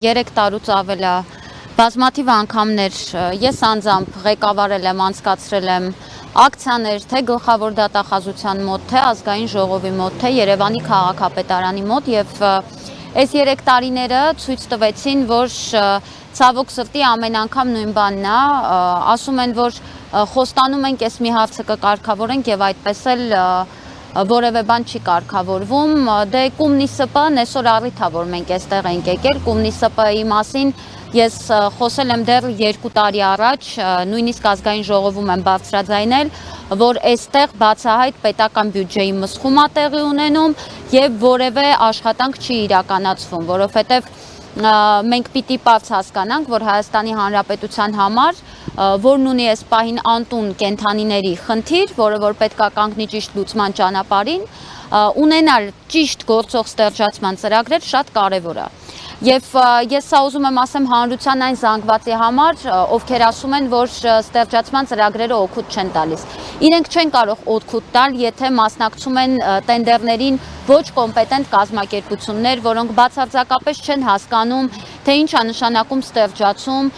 3 տարուց ավել է բազմաթիվ անգամներ ես անձամբ ղեկավարել եմ, անցկացրել եմ ակցիաներ թե գլխավոր դատախազության մոտ, թե ազգային ժողովի մոտ, թե Երևանի քաղաքապետարանի մոտ եւ այս 3 տարիները ցույց տվեցին, որ ցավոք սրտի ամեն անգամ նույն բանն է, ասում են, որ խոստանում ենք, այս մի հարցը կկարգավորենք եւ այդպես էլ որևէ բան չի կարգավորվում, դե Կումնիսպ-ն այսօր առիթ է, որ մենք այստեղ ենք եկել, Կումնիսպ-ի մասին ես խոսել եմ դեռ 2 տարի առաջ, նույնիսկ ազգային ժողովում եմ բարձրաձայնել, որ այստեղ բացահայտ պետական բյուջեի մսխում է տեղի ունենում եւ որևէ աշխատանք չի իրականացվում, որովհետեւ մենք պիտի պարզ հասկանանք, որ Հայաստանի Հանրապետության համար, որն ունի այս պահին անտուն կենդանիների խնդիր, որը որ պետք է կանգնի ճիշտ լուծման ճանապարհին, ունենալ ճիշտ գործող ստեղծման ծրագրեր շատ կարևոր է։ Եվ ես սա ուզում եմ ասեմ հանրության այն զանգվածի համար, ովքեր ասում են, որ ստեղծման ծրագրերը օգուտ չեն տալիս։ Իրենք չեն կարող օգուտ տալ, եթե մասնակցում են տենդերներին ոչ կոմպետենտ կազմակերպություններ, որոնք բացարձակապես չեն հասկանում, թե ինչ է նշանակում ստեղծում,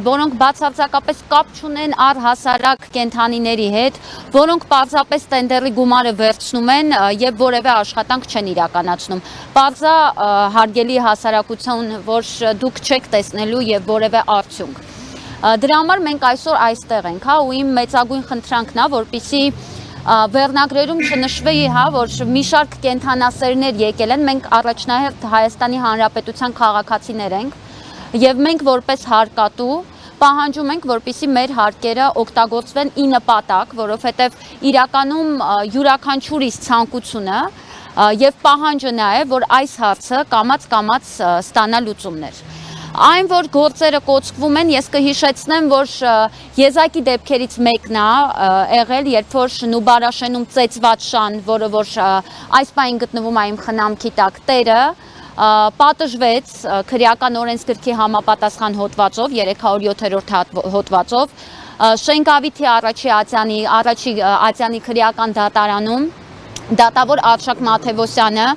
որոնք բացարձակապես կապ չունեն առհասարակ կենդանիների հետ, որոնք պարզապես տենդերի գումարը վերցնում են եւ որևէ աշխատանք չեն իրականացնում։ Պարզա հարգելի հասարակություն, որ դուք չեք տեսնելու եւ որևէ արդյունք։ Դրա համար մենք այսօր այստեղ ենք, ու իմ մեծագույն խնդրանքն է, որպեսզի վերնագրերում չնշվի, որ մի շարք կենդանասերներ եկել են, մենք առաջնահերթ Հայաստանի Հանրապետության քաղաքացիներ ենք եւ մենք որպես հարկատու պահանջում ենք, որպեսզի մեր հարկերը օգտագործվեն ի նպատակ, որովհետեւ իրականում յուրաքանչյուրիս ցանկությունը եւ պահանջը նա է, որ այս հարցը կամաց ստանա լուծումներ։ Այն, որ գործերը կոչվում են, ես կհիշեցնեմ, որ եզակի դեպքերից մեկն է եղել, երբ որ Նուբարաշենում ծեծված շան, որը որ այս պահին գտնվում է իմ խնամքի տակ տերը, պատժվեց քրեական օրենսգրքի համապատասխան հոդվածով, 307-րդ հոդվածով, Շենգավիթի առաջի ատյանի քրեական դատարանում դատավոր Արշակ Մաթևոսյանը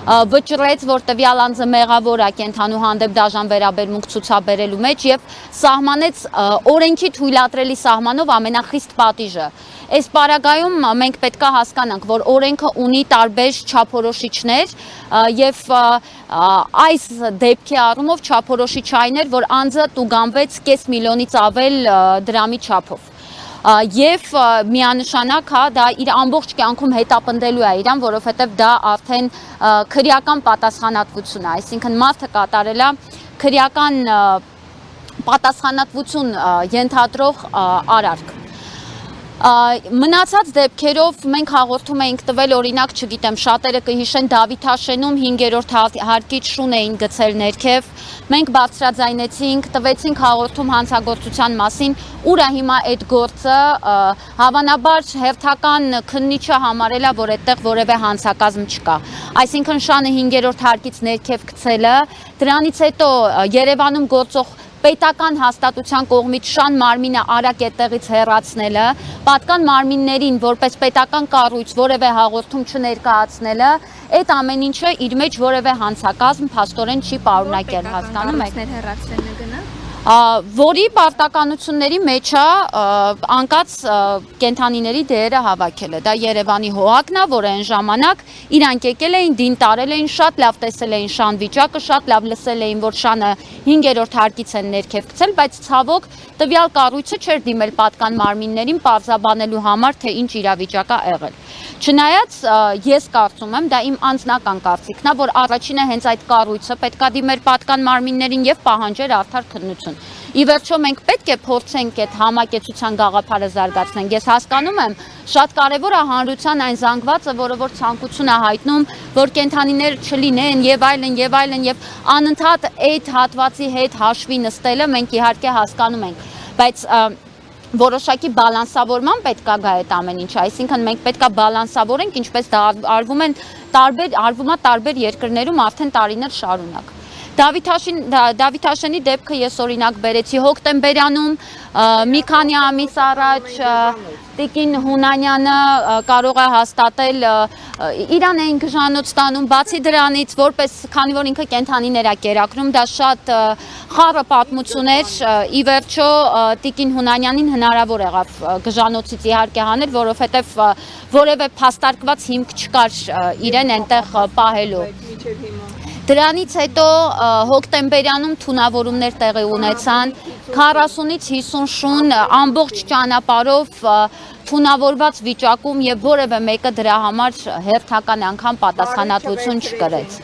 վճռեց, որ տվյալ անձը մեղավոր է կենդանու հանդեպ դաժան վերաբերմունք ցուցաբերելու մեջ եւ սահմանեց օրենքի թույլատրելի սահմանով ամենախիստ պատիժը։ Այս պարագայում մենք պետք է հասկանանք, որ օրենքը ունի տարբեր չափորոշիչներ եւ այս դեպքի առումով չափորոշիչ այն էր, որ անձը տուգանվեց կես միլիոնից ավել դրամի չափով։ Եվ միանշանակ դա իր ամբողջ կյանքում հետապնդելու է իրան, որովհետև դա արդեն քրեական պատասխանատվություն է, այսինքն մարդը կատարել է քրեական պատասխանատվություն ենթադրող արարք։ Մնացած դեպքերով մենք հաղորդում էինք տվել, օրինակ, չգիտեմ, շատերը կհիշեն Դավիթաշենում 5-րդ հարկից շուն էին գցել ներքև, մենք բարձրաձայնեցինք, տվեցինք հաղորդում հանցագործության մասին, ուր է հիմա այդ գործը, հավանաբար հերթական քննիչը համարել է, որ այդտեղ որևէ հանցակազմ չկա։ Այսինքն շանը 5-րդ հարկից ներքև գցելը, դրանից հետո Երևանում գործող պետական հաստատության կողմից շան մարմինը արագ այդտեղից հեռացնելը, պատկան մարմիններին որպես պետական կառույց որևէ հաղորդում չներկայացնելը, այդ ամեն ինչը իր մեջ որևէ հանցակազմ փաստորեն չի պարունակել, հասկանում եք։ Որի պարտականությունների մեջ է անկած կենդանիների դերը հավաքելը։ Դա Երևանի ՀՕԱԿ-ն է, որը այն ժամանակ իրանք եկել էին, դին տարել էին, շատ լավ տեսել էին շան վիճակը, շատ լավ լսել էին, որ շանը 5-րդ հարկից են ներքև գցել, բայց ցավոք տվյալ կառույցը չէր դիմել պատկան մարմիններին պարզաբանելու համար, թե ինչ իրավիճակ է եղել։ Չնայած ես կարծում եմ, դա իմ անձնական կարծիքն է, որ առաջինը հենց այդ կառույցը պետքա դիմեր պատկան մարմիններին եւ պահանջեր արդար քննություն։ Ի վերջո մենք պետք է փորձենք այդ համակեցության գաղափարը զարգացնենք։ Ես հասկանում եմ, շատ կարևոր է հանրության այն զանգվածը, որը որ ցանկություն է հայտնում, որ կենդանիներ չլինեն եւ եւ անընդհատ այդ հատվածի հետ հաշվի նստելը մենք իհարկե հասկանում ենք, բայց որոշակի բալանսավորման պետք է գա այդ ամեն ինչը, այսինքն մենք պետք է բալանսավորենք, ինչպես դա արվում է տարբեր երկրներում արդեն տարիներ շարունակ։ Դավիթաշենի դեպքը ես օրինակ բերեցի հոկտեմբերյանում մի քանի ամիս առաջ Տիկին Հունանյանը կարող է հաստատել իրան էին գժանոց տանում, բացի դրանից որպես քանի որ ինքը կենթանիներ է կերակրում, դա շատ խառը պատմություն էր, ի վերջո Տիկին Հունանյանին հնարավոր եղավ գժանոցից իհարկե հանել, որովհետև որևէ փաստարկված հիմք չկար իրեն այնտեղ պահելու։ Դրանից հետո հոկտեմբերյանում թունավորումներ տեղի ունեցան, 40-ից 50 շուն ամբողջ ճանապարհով թունավորված վիճակում եւ որևէ մեկը դրա համար հերթական անգամ պատասխանատվություն չկրեց։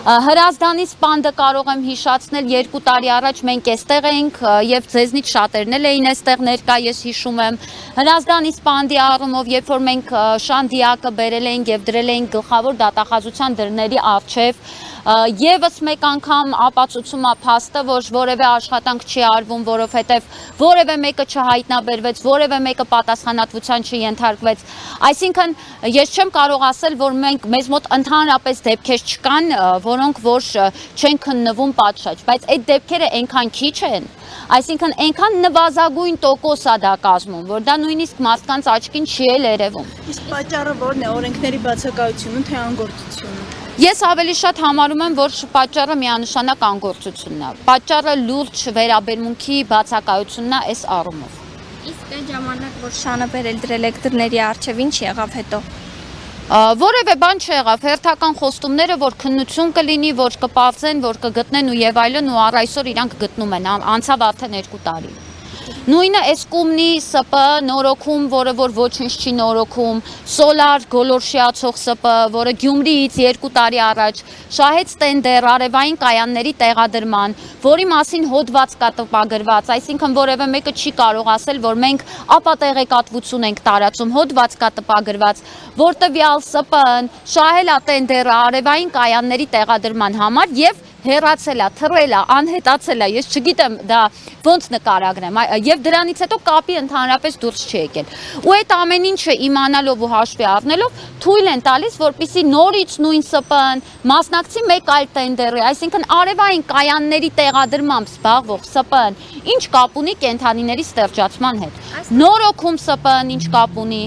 Հրազդանի սպանդը կարող եմ հիշացնել 2 տարի առաջ մենք այստեղ էինք եւ ձեզնից շատերն էին այստեղ ներկա, ես հիշում եմ։ Հրազդանի սպանդի առումով, երբ որ մենք շանդիակը բերել էինք եւ դրել էինք գլխավոր դատախազության դռների առջեւ, Եվս մեկ անգամ ապացուցում է փաստը, որ որևէ աշխատանք չի արվում, որովհետև որևէ մեկը չհայտնաբերվեց, որևէ մեկը պատասխանատվության չենթարկվեց։ Այսինքն ես չեմ կարող ասել, որ մեզ մոտ ընդհանրապես դեպքեր չկան, որոնք որ չեն քննվում պատշաճ, բայց այդ դեպքերը այնքան քիչ են, այսինքն այնքան նվազագույն տոկոս է դա կազմում, որ դա նույնիսկ մարդկանց աչքին չի էլ երևում։ Իսկ պատճառը ո՞րն է, օրենքների բացակայությունը, թե անգործությունը։ Ես ավելի շատ համարում եմ, որ պատճառը միանշանակ անգործությունն է։ Պատճառը լուրջ վերաբերմունքի բացակայությունն է այս առումով։ Իսկ այդ ժամանակ, որ շանը բերել դրել եք դռների առջև, ինչ եղավ հետո։ Որևէ բան չեղավ, հերթական խոստումները, որ քննություն կլինի, որ կպարզեն, որ կգտնեն ու եւ այլն ու առ այսօր իրանք գտնում են, անցավ արդեն 2 տարի։ Նույնը այս կումնի ՍՊ նորոգում, որը որ ոչինչ չի նորոգում, սոլար գոլորշիացող ՍՊ, որը Գյումրիից 2 տարի առաջ շահեց տենդեր արևային կայանների տեղադրման, որի մասին հոդված կա տպագրված, այսինքն որևէ մեկը չի կարող ասել, որ մենք ապատեղեկատվություն ենք տարածում, հոդված կա տպագրված, որ տվյալ ՍՊ-ն շահել է տենդերը արևային կայանների տեղադրման համար եւ հեռացել է, թռել է, անհետացել է, ես չգիտեմ դա ոնց նկարագրեմ, եւ դրանից հետո կապի ընդհանրապես դուրս չի եկել։ Ու այդ ամեն ինչը իմանալով ու հաշվի առնելով թույլ են տալիս, որպեսզի նորից նույն ՍՊ-ն մասնակցի մեկ այլ տենդերի, այսինքն արևային կայանների տեղադրմամբ զբաղվող ՍՊ-ն ինչ կապ ունի կենթանիների ստեղծման հետ։ Նորոգում ՍՊ-ն ինչ կապ ունի,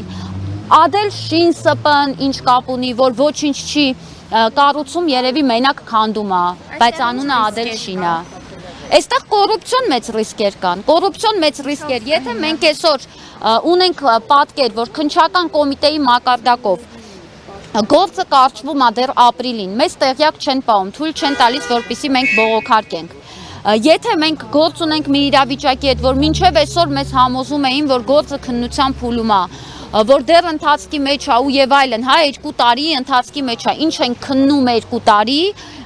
Ադել Շին ՍՊ-ն ինչ կապ ունի, որ ոչինչ չի կառուցում երևի մենակ քանդում է, բայց անունը Ադել Շին է։ Այստեղ կոռուպցիոն մեծ ռիսկեր կան, կոռուպցիոն մեծ ռիսկեր, եթե մենք այսօր ունենք պատկեր, որ քննչական կոմիտեի մակարդակով գործը կարճվում է դեռ ապրիլին, մեզ տեղյակ չեն պահում, թույլ չեն տալիս, որպեսզի մենք բողոքարկենք։ Եթե մենք գործ ունենք մի իրավիճակի հետ, որ մինչև այսօր մեզ համոզում էին, որ գործը քննության փուլում է, որ դեռ ընթացքի մեջ է ու եւ այլն, հա 2 տարի ընթացքի մեջ է, ինչ են քննում 2 տարի,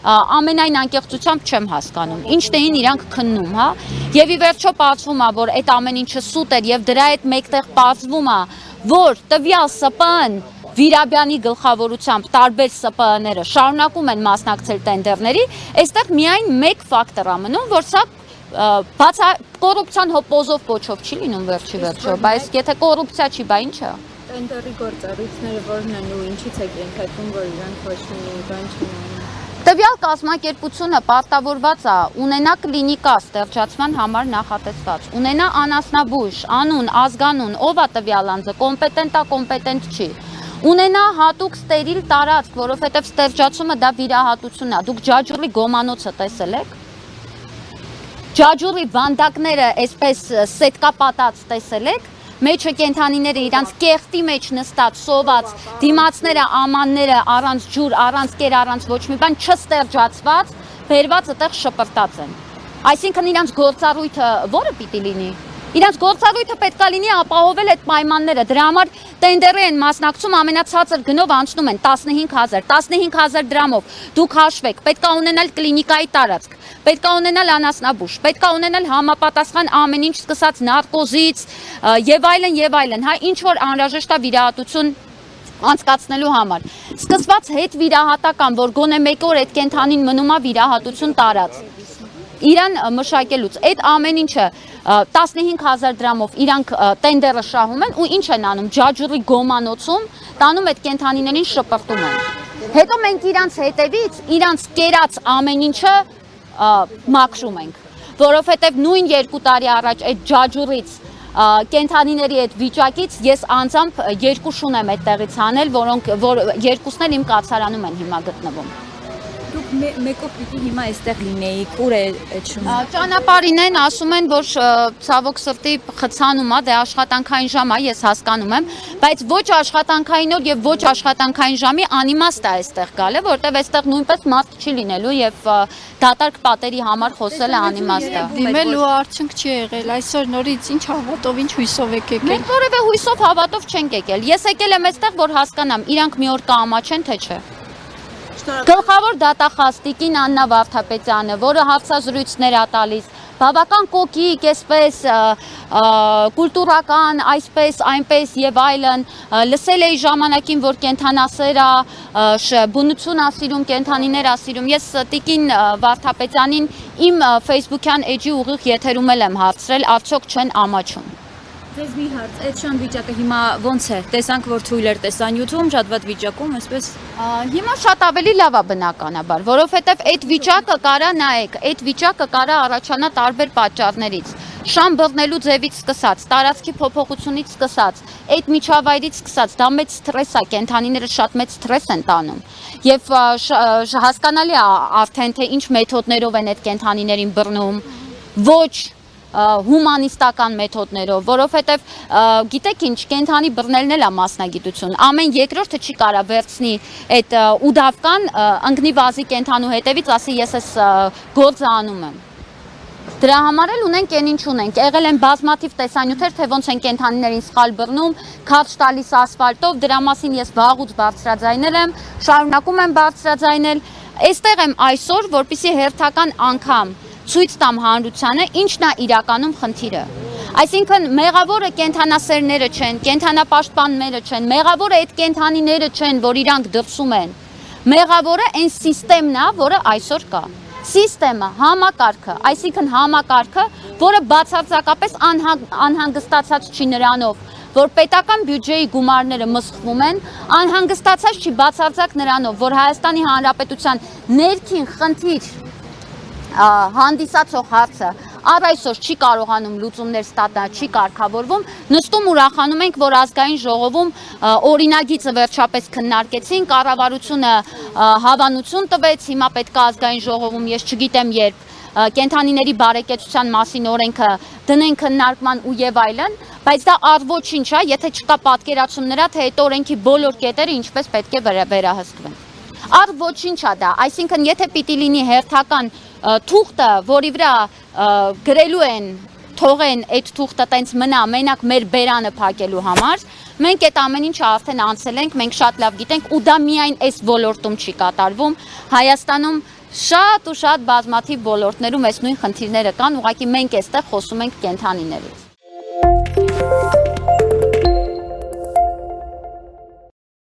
ամենայն անկեղծությամբ չեմ հասկանում, ինչն էին իրանք քննում, հա, եւ ի վերջո պարզվում է, որ այդ ամեն ինչը սուտ էր եւ դրա հետ մեկտեղ պարզվում է, որ տվյալ ՍՊ-ն Վիրաբյանի գլխավորությամբ տարբեր ՍՊ-ները շարունակում են մասնակցել տենդերների, այստեղ միայն մեկ ֆակտոր է մնում, որ սա կոռուպցիան հոպոզով կոչով չի լինում վերջի վերջո, բայց եթե կոռուպցիա չի, բա ինչ է։ Տենդերի գործառույթները որն են ու ինչից եք ենթադրում, որ իրանք ոչ մի բան չունեն։ Տվյալ կազմակերպությունը պարտավորված է ունենա կլինիկա ստեղծման համար նախատեսված, ունենա անասնաբույժ, անուն, ազգանուն, ով է տվյալ անձը, կոմպետենտ է, կոմպետենտ չի։ Ունենա հատուկ ստերիլ տարածք, որովհետև ստեղծումը դա վիրահատություն է։ Դուք Ջաջուրի գոմանոցը տեսել եք։ Ջաջուրի վանդակները այսպես սետկապատած տեսել եք։ Մեջը կենթանիները իրանց կեղտի մեջ նստած, սոված, դիմացները, ամանները առանց ջուր, առանց կեր, առանց ոչ մի բան չստեղծված, բերված այդտեղ շպրտած են։ Այսինքն իրանց գործառույթը որը պիտի լինի։ Իրանց գործառույթը պետք է լինի ապահովել այդ պայմանները, դրա համար տենդերի են մասնակցում ամենացածր գնով անցնում են 15,000 դրամով, դուք հաշվեք, պետք է ունենալ կլինիկայի տարածք, պետք է ունենալ անասնաբույժ, պետք է ունենալ համապատասխան ամեն ինչ սկսած նարկոզից եւ այլն, հա, ինչ որ անհրաժեշտ է վիրահատություն անցկացնելու համար։ Սկսված հետ վիրահատական, որ գոնե մեկ օր այդ կենթանին մնում է վիրահատություն տարած։ Իրան մշակելուց այդ ամեն ինչը 15,000 դրամով իրանք տենդերը շահում են ու ինչ են անում Ջաջուրի գոմանոցում տանում այդ կենթանիներին շպրտում են։ Հետո մենք իրանց հետևից իրանց կերած ամեն ինչը մաքրում ենք, որովհետև նույն 2 տարի առաջ այդ ջաջուրից կենթանիների այդ վիճակից ես անձամբ 2 շուն եմ այդտեղից հանել, որ երկուսն էլ իմ կացարանում են հիմա գտնվում։ Դուք մեկով պիտի հիմա այստեղ լինեիք, ուր է այդ շունը։ Ճանապարհին են, ասում են, որ ցավոք սրտի խցանում է, դե աշխատանքային ժամ է, ես հասկանում եմ, բայց ոչ աշխատանքային օր եւ ոչ աշխատանքային ժամի անիմաստ է այստեղ գալը, որտեվ այստեղ նույնպես մասկ չի լինելու եւ դատարկ պատերի համար խոսելը անիմաստ է։ Դիմելու արդյունք չի եղել, այսօր նորից ինչ հավատով, ինչ հույսով եք եկել։ Մենք որևէ հույսով հավատով չենք եկել։ Ես եկել եմ այստեղ, որ հասկանամ, իրանք մի օր կամաչեն, թե չէ։ Գլխավոր դատախազտիկին Աննա Վարդապետյանը, որը հարցազրույցներ է տալիս, բավական կոկիկ, այսպես կուլտուրական, այսպես, այնպես եւ այլն, լսել էի ժամանակին, որ կենթանասեր է, բնություն է սիրում, կենթանիներ է սիրում։ Ես տիկին Վարդապետյանին իմ Facebook-յան էջի ուղիղ եթերում եմ հարցրել, արդյոք չեն ամաչում։ Ձեզ մի հարց, այդ շան վիճակը հիմա ոնց է։ Տեսանք, որ թույլ էր տեսանյութում, շատ վատ վիճակում, այսպես։ Հիմա շատ ավելի լավ է բնականաբար, որովհետև այդ վիճակը կարա նայեք, այդ վիճակը կարա առաջանա տարբեր պատճառներից։ Շան բռնելու ձևից սկսած, տարածքի փոփոխությունից սկսած, այդ միջավայրից սկսած, դա մեծ սթրես է, կենթանիները շատ մեծ սթրես են տանում։ Եվ հասկանալի է արդեն թե ինչ մեթոդներով են այդ կենթանիներին բռնում, ոչ հումանիստական մեթոդներով, որովհետև գիտեք ինչ, կենթանի բռնելն էլ է մասնագիտություն։ Ամեն երկրորդը չի կարա վերցնի այդ ուդավկան ընկնի վազի կենթանու հետևից, ասի ես այս գործը անում եմ։ Դրա համար էլ ունենք այն ինչ ունենք։ Եղել են բազմաթիվ տեսանյութեր, թե ոնց են կենթանիներին սխալ բռնում, քարշ տալիս ասֆալտով, դրա մասին ես վաղուց բարձրաձայնել եմ, շարունակում եմ բարձրաձայնել։ Այստեղ եմ այսօր, որպեսզի հերթական անգամ ցույց տամ հանրությանը, ինչն է իրականում խնդիրը։ Այսինքն մեղավորը կենթանասերները չեն, կենթանապաշտպանները չեն, մեղավորը այդ կենթանիները չեն, որ իրանք դրսում են։ Մեղավորը այն սիստեմն է, որը այսօր կա։ Սիստեմը, համակարգը, այսինքն համակարգը, որը բացարձակապես անհանգստացած չի նրանով, որ պետական բյուջեի գումարները մսխվում են, անհանգստացած չի բացարձակ նրանով, որ Հայաստանի Հանրապետության ներքին խնդիր հանդիսացող հարցը առ այսօր չի կարողանում լուծումներ ստանալ, չի կարգավորվում, նստում ուրախանում ենք, որ ազգային ժողովում օրինագիծը վերջապես քննարկեցին, կառավարությունը հավանություն տվեց, հիմա պետք է ազգային ժողովում, ես չգիտեմ երբ, կենթանիների բարեկեցության մասին օրենքը դնեն քննարկման ու եւ այլն, բայց դա առ ոչինչ է, եթե չկա պատկերացում նրա, թե այդ օրենքի բոլոր կետերը ինչպես պետք է վերահսկվեն։ Առ ոչինչ է դա, այսինքն եթե պիտի լինի հերթական թուղթը, որի վրա գրելու են, թողեն այդ թուղթը տենց մնա մենակ մեր բերանը փակելու համար, մենք այդ ամեն ինչը արդեն անցել ենք, մենք շատ լավ գիտենք ու դա միայն այս ոլորտում չի կատարվում, Հայաստանում շատ ու շատ բազմաթիվ ոլորտներում այս նույն խնդիրները կան, ուղղակի մենք այստեղ խոսում ենք կենթանիներից։